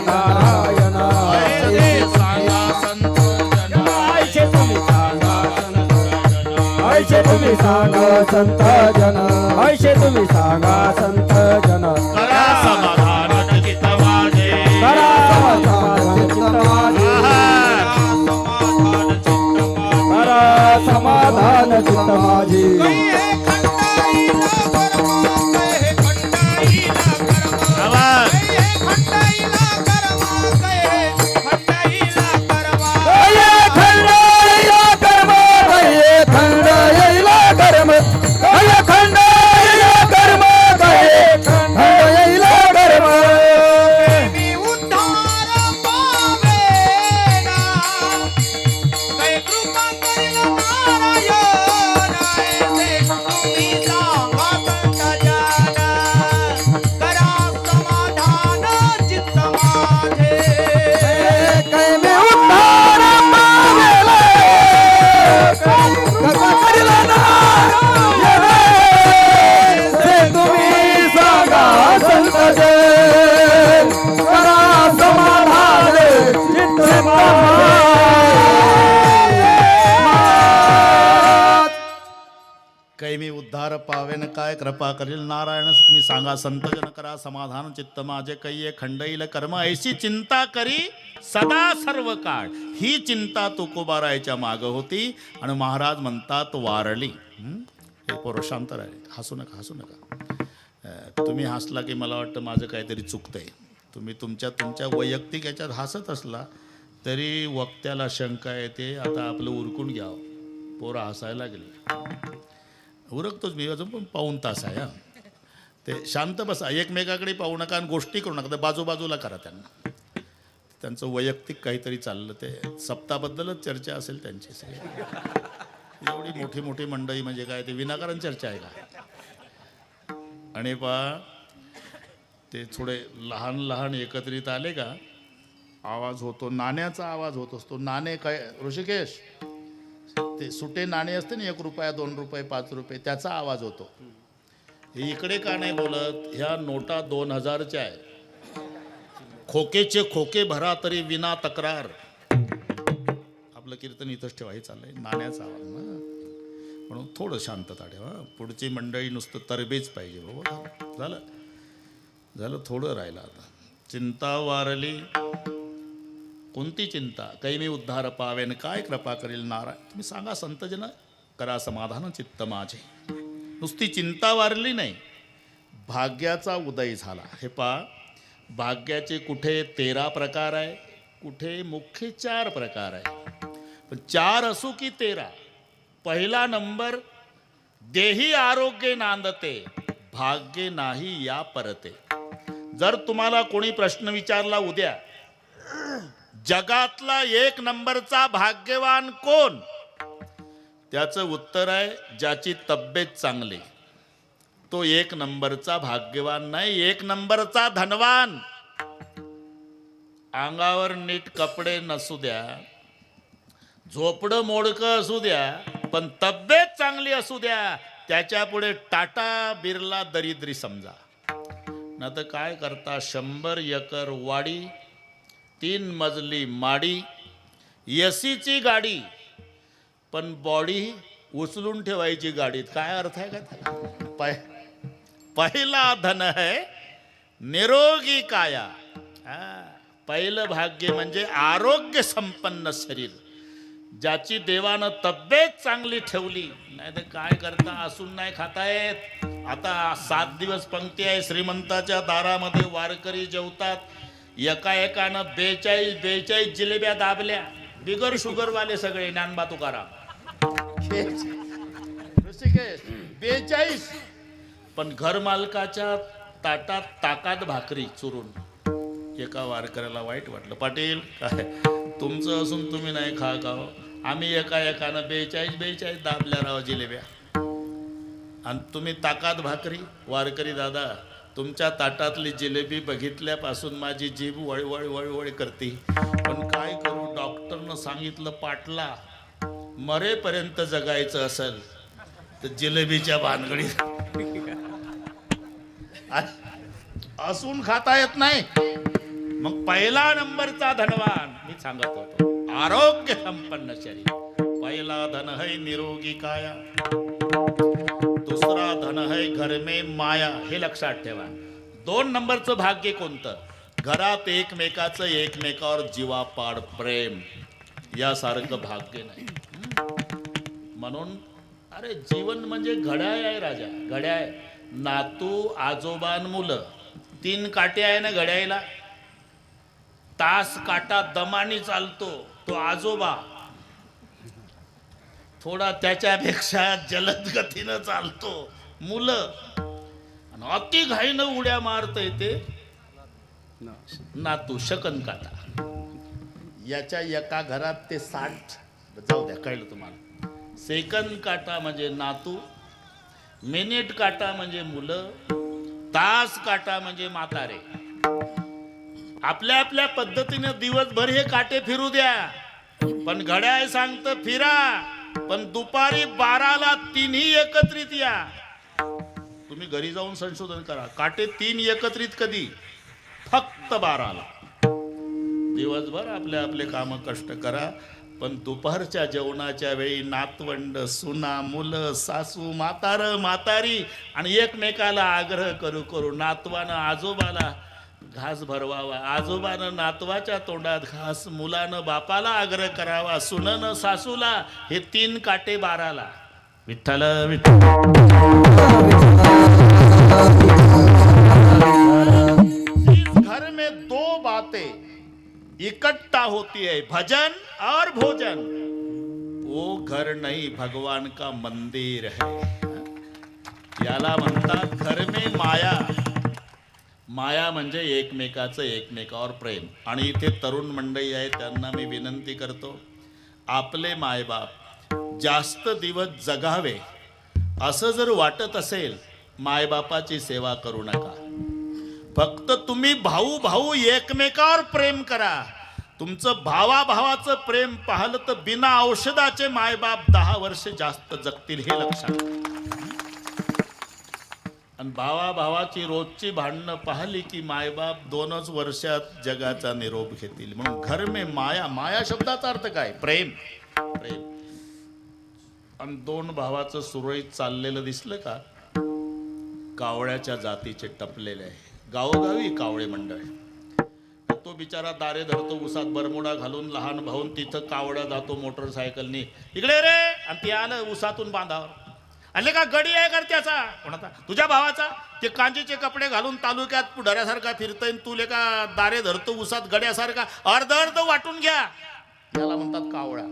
नारायण सांगा संत जन, तुम्ही सांगा संत जन ऐशे तुम्ही सांगा संत जन करा समाधान चित्त माझे करा समाधान चित्त माझे करा समाधान चित्त माझे आवाज. कैमी उद्धार पावेन काय कृपा करील नारायण तुम्ही सांगा संत जन करा समाधान चित्त माझे कैये खंडईल कर्म ऐशी चिंता करी सदा सर्व काळ ही चिंता तुकोबारायच्या माग होती आणि महाराज म्हणतात वारली. हे पुरुषांतर आहे. हसू नका हसू नका. तुम्ही हसला की मला वाटतं माझं काहीतरी चुकतंय. तुम्ही तुमच्या वैयक्तिक याच्यात हसत असला तरी वक्त्याला शंका येते आता आपलं उरकून घ्यावं. पोरं हसायला लागली. उरकतोच मी अजून पण पाऊण तास आहे. ते शांत बसा एकमेकाकडे पाहू नका आणि गोष्टी करू नका. बाजूबाजूला करा त्यांना. त्यांचं वैयक्तिक काहीतरी चाललं ते सप्ताबद्दलच चर्चा असेल त्यांची सगळी. एवढी मोठी मोठी मंडळी म्हणजे काय ते विनाकारण चर्चा आहे का. आणि ते थोडे लहान लहान एकत्रित आले का आवाज होतो नाण्याचा आवाज होत असतो. नाणे काय ऋषिकेश ते सुटे नाणे असते ना 1 रुपया 2 रुपये 5 रुपये त्याचा आवाज होतो. हे इकडे का नाही बोलत. ह्या नोटा 2000च्या आहे. खोकेचे खोके भरा तरी विना तक्रार. आपलं कीर्तन इथंच ठेवा. हे चाललंय नाण्याचा आवाज ना म्हणून थोडं शांतता ठेवा. पुढची मंडळी नुसतं तरबेज पाहिजे बाबा. झालं थोडं राहिलं आता. चिंता वारली कोणती चिंता कैमी उद्धार पावेन काय कृपा करील नारायण तुम्ही सांगा संतजन करा समाधान चित्त माझे. नुसती चिंता वारली नाही भाग्याचा उदय झाला. हे भाग्याचे कुठे 13 प्रकार आहे कुठे मुख्य 4 प्रकार आहे. पण 4 असो की 13 पहिला नंबर देही आरोग्य नांदते भाग्य नाही या परते. जर तुम्हाला कोणी प्रश्न विचारला उद्या जगातला 1 नंबरचा भाग्यवान कोण त्याचं उत्तर आहे ज्याची तब्येत चांगली. तो 1 नंबरचा भाग्यवान नाही 1 नंबरचा धनवान. अंगावर नीट कपडे नसू द्या झोपडं मोडकं असू द्या पण तब्येत चांगली असू द्या त्याच्या पुढे टाटा बिर्ला दरिद्री समजा. ना तर काय करता 100 एकर वाडी 3 मजली माडी एसीची गाडी पण बॉडी उचलून ठेवायची गाडीत. काय अर्थ आहे का. पहिला धन है निरोगी काया. पहिलं भाग्य म्हणजे आरोग्य संपन्न शरीर ज्याची देवानं तब्येत चांगली ठेवली. नाही तर काय करता असून नाही खाता येत. आता 7 दिवस पंक्ती आहे श्रीमंताच्या दारामध्ये वारकरी जेवतात. एकानं 42 जिलेब्या दाबल्या बिगर शुगरवाले सगळे ज्ञानबा तुकाराम 42 पण घरमालकाच्या ताटात ताकात भाकरी चुरून. एका वारकऱ्याला वाईट वाटलं. पाटील काय तुमचं असून तुम्ही नाही खा खाव आम्ही एकानं 42 दाबल्या राव जिलेब्या आणि तुम्ही ताकात भाकरी. वारकरी दादा तुमच्या ताटातली जिलेबी बघितल्यापासून माझी जीभ वळवळ वळवळ करते. पण काय करू डॉक्टरनं सांगितलं पाटला मरेपर्यंत जगायचं असेल तर जिलेबीच्या भानगडीत असून खाता येत नाही. मग पहिला नंबरचा धनवान मी सांगत होतो आरोग्य संपन्न शरीर. पहिला धन है निरोगी काया दुसरा धन है घर में माया. हे लक्षात ठेवा. 2 नंबरचं भाग्य कोणतं? घरात एकमेकाचं एकमेकावर जीवापाड प्रेम. यासारखं भाग्य नाही. म्हणून अरे जीवन म्हणजे घड्याळ आहे राजा. घड्याळ. नातू आजोबान मुलं 3 काटे आहे ना घड्याळीला. तास काटा दमानी चालतो तो आजोबा, थोडा त्याच्यापेक्षा जलद गतीनं चालतो मुलं, आणि अति घाईनं उड्या मारत येते नातू शकन काटा. याच्या एका घरात ते 60, जाऊ द्या कळलं तुम्हाला. सेकंद काटा म्हणजे नातू, मिनिट काटा म्हणजे मुलं, तास काटा म्हणजे म्हातारे. आपल्या आपल्या पद्धतीने दिवसभर हे काटे फिरू द्या, पण घड्याळ सांगतं फिरा, पण दुपारी 12ला 3ही एकत्रित या. तुम्ही घरी जाऊन संशोधन करा. काटे 3 एकत्रित कधी? फक्त 12ला. दिवसभर आपले आपले काम कष्ट करा, पण दुपारच्या जेवणाच्या वेळी नातवंड, सुना, मुलं, सासू, म्हातार, म्हातारी आणि एकमेकाला आग्रह करू करू नातवानं आजोबाला घास भरवावा, आजोबानं नातवाच्या तोंडात घास, मुलानं बापाला आग्रह करावा, सुननं सासूला. हे 3 काटे 12ला. विठ्ठल विठ्ठल. घर में 2 बातें इकट्ठा होती है, भजन और भोजन. वो घर नहीं भगवान का मंदिर है. याला म्हणतात घर में माया. माया म्हणजे एकमेकाचं एकमेकावर प्रेम. आणि इथे तरुण मंडळी आहे, त्यांना मी विनंती करतो, आपले मायबाप जास्त दिवस जगावे असं जर वाटत असेल, मायबापाची सेवा करू नका. फक्त तुम्ही भाऊ भाऊ एकमेकावर प्रेम करा. तुमचं भावाभावाचं प्रेम पाहिलं तर बिना औषधाचे मायबाप 10 वर्ष जास्त जगतील, हे लक्षात. आणि भावाभावाची रोजची भांडणं पाहिली की मायबाप 2च वर्षात जगाचा निरोप घेतील. म्हणून घर में माया. माया शब्दाचा अर्थ काय? प्रेम. प्रेम. आणि 2 भावाचं सुरळीत चाललेलं दिसलं का? कावळ्याच्या जातीचे टपलेले आहे. गावोगावी कावळे मंडळ. तो बिचारा दारे धरतो उसात बरमुडा घालून, लहान भाऊन तिथं कावळा जातो मोटरसायकलनी, इकडे रे, आणि ते आलं उसातून बांधावर. आले का गडी आहे कर त्याचा? कोणाचा? तुझ्या भावाचा. ते कांजीचे कपडे घालून तालुक्यात पुढाऱ्यासारखा फिरतय, तुले का दारे धरतो उसात गड्यासारखा. अर्ध अर्ध वाटून घ्या. त्याला म्हणतात कावळा.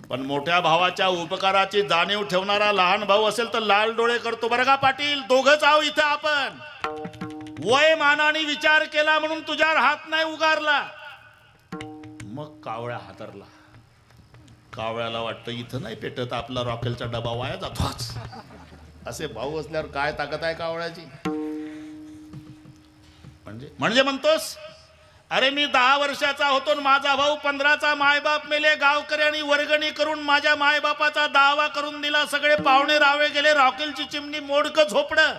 पण मोठ्या भावाच्या उपकाराची जाणीव ठेवणारा लहान भाऊ असेल तर लाल डोळे करतो. बरं का पाटील, दोघंच आहो इथं आपण. वय मानाने विचार केला म्हणून तुझ्यावर हात नाही उगारला. मग कावळा हातरला. कावळ्याला वाटतं इथं नाही पेटत, आपला रॉकेलचा डबा वाया जातोच. असे भाऊ असल्यावर काय ताकद आहे कावळ्याची? म्हणजे म्हणतोस, अरे मी 10 वर्षाचा होतो आणि माझा भाऊ 15चा मायबाप मेले. गावकऱ्यांनी वर्गणी करून माझ्या मायबापाचा दावा करून दिला. सगळे पाहुणे रावे गेले. रॉकेलची चिमणी मोडकं झोपडं.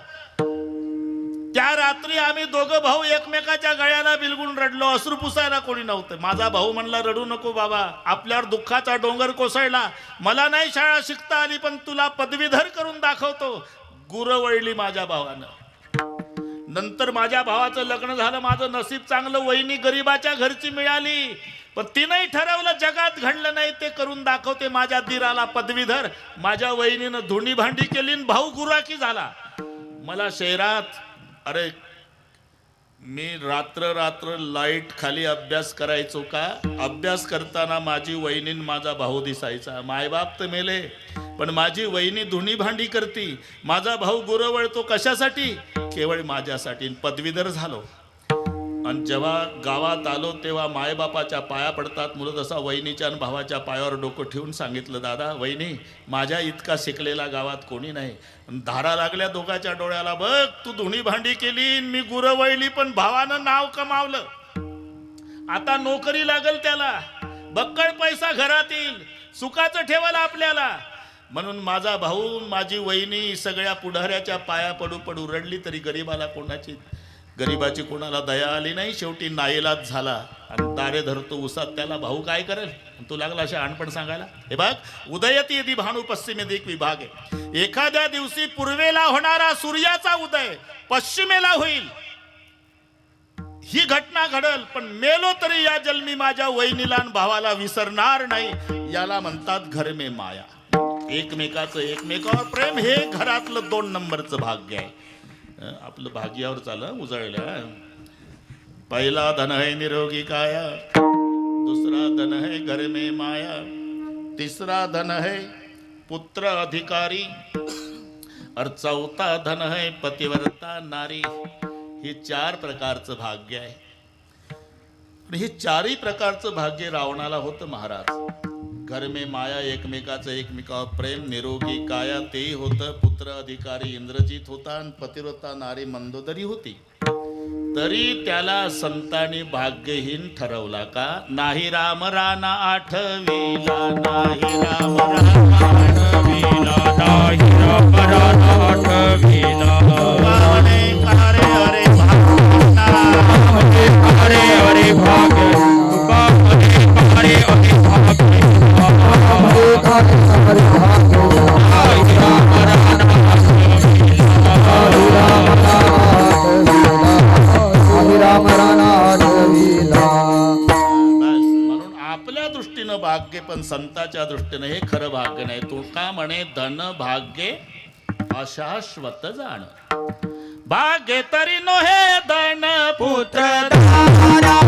त्या रात्री आम्ही दोघं भाऊ एकमेकाच्या गळ्याला बिलगून रडलो. अश्रू पुसायला कोणी नव्हतं. माझा भाऊ म्हणला, रडू नको बाबा, आपल्यावर दुःखाचा डोंगर कोसळला. मला नाही शाळा शिकता आली, पण तुला पदवीधर करून दाखवतो. गुरवळली माझ्या भावानं. नंतर माझ्या भावाचं लग्न झालं. माझं नशीब चांगलं, वहिनी गरीबाच्या घरची मिळाली. पण तिनंही ठरवलं जगात घडलं नाही ते करून दाखवते. माझ्या दिराला पदवीधर. माझ्या वहिनीनं धुणी भांडी केली, भाऊ गुराकी झाला. मला शहरात, अरे मी रात्र लाईट खाली अभ्यास करायचो का? अभ्यास करताना माझी वहिनी माझा भाऊ दिसायचा. मायबाप तर मेले, पण माझी वहिनी धुणी भांडी करती. माझा भाऊ गुरवळतो कशासाठी? केवळ माझ्यासाठी. पदवीधर झालो. आणि जेव्हा गावात आलो तेव्हा मायबापाच्या पाया पडतात मुलं. तसा वहिनीच्या आणि भावाच्या पायावर डोकं ठेवून सांगितलं, दादा वहिनी, माझ्या इतका शिकलेला गावात कोणी नाही. धारा लागल्या दोघाच्या डोळ्याला. बघ, तू धुणी भांडी केली, मी गुरं वळली, पण भावानं नाव कमावलं. आता नोकरी लागल त्याला, बक्कळ पैसा घरात येईल, सुखाचं ठेवायला आपल्याला. म्हणून माझा भाऊ, माझी वहिनी सगळ्या पुढाऱ्याच्या पाया पडू पडू रडली. तरी गरीबाला कोणाची गरिबाची कोणाला दया आली नाही, शेवटी नाईलाज झाला आणि दारे धरतो उसात, त्याला भाऊ काय करेल, तू लागला अशा अनपण सांगायला. हे बघ, उदयती यदि भानू पश्चिमेत एक विभाग आहे. एखाद्या दिवशी पूर्वेला होणारा सूर्याचा उदय पश्चिमेला होईल, ही घटना घडल, पण मेलो तरी या जन्मी माझ्या वहिनीला आणि भावाला विसरणार नाही. याला म्हणतात घर में माया. एकमेकाचं एकमेकावर प्रेम हे घरातलं 2 नंबरचं भाग्य आहे. आपलं भाग्यावर चाललं उजळलं. पहिला धन है निरोगी काया, दूसरा धन है घर में माया, तीसरा धन है पुत्र अधिकारी, और चौथा धन है पतिव्रता नारी. हे 4 प्रकारचं भाग्य आहे. हे 4ही प्रकारचं भाग्य रावणाला होतं महाराज. घर में माया, एकमेकाचं एकमेकावर प्रेम, निरोगी काया तेही होतं, पुत्र अधिकारी इंद्रजित होता आणि पतिव्रता नारी मंदोदरी होती. तरी त्याला संतांनी भाग्यहीन ठरवला का? नाही राम राणा आठवीला, नाही राम राणा आठवीला, नाही राम राणा आठवीला. वावणे कारे हरे भाग्य, कारे हरे भाग्य, कारे हरे भाग्य. म्हणून आपल्या दृष्टीनं भाग्य, पण संताच्या दृष्टीनं हे खरं भाग्य नाही. तू का म्हणे धन भाग्य अशाश्वत जाण, भाग्य तरी नोहे धन पुत्र धारा.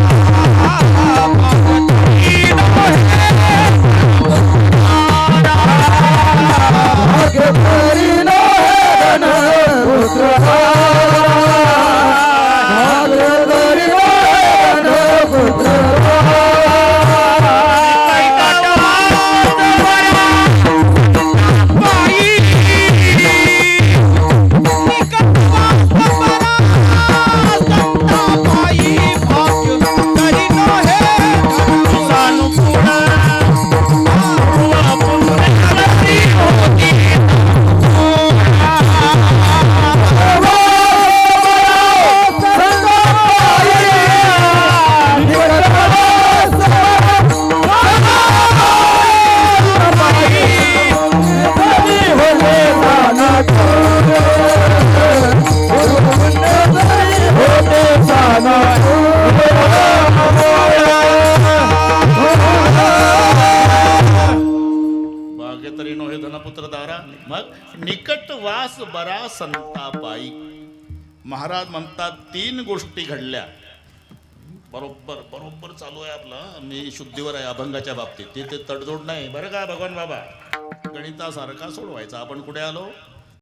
निकटवास बरा संतापाई. महाराज म्हणतात 3 गोष्टी घडल्या. बरोबर चालू आहे आपलं. मी शुद्धीवर आहे अभंगाच्या बाबतीत, तिथे तडजोड नाही बरं का भगवान बाबा. गणितासारखा सोडवायचा. आपण कुठे आलो?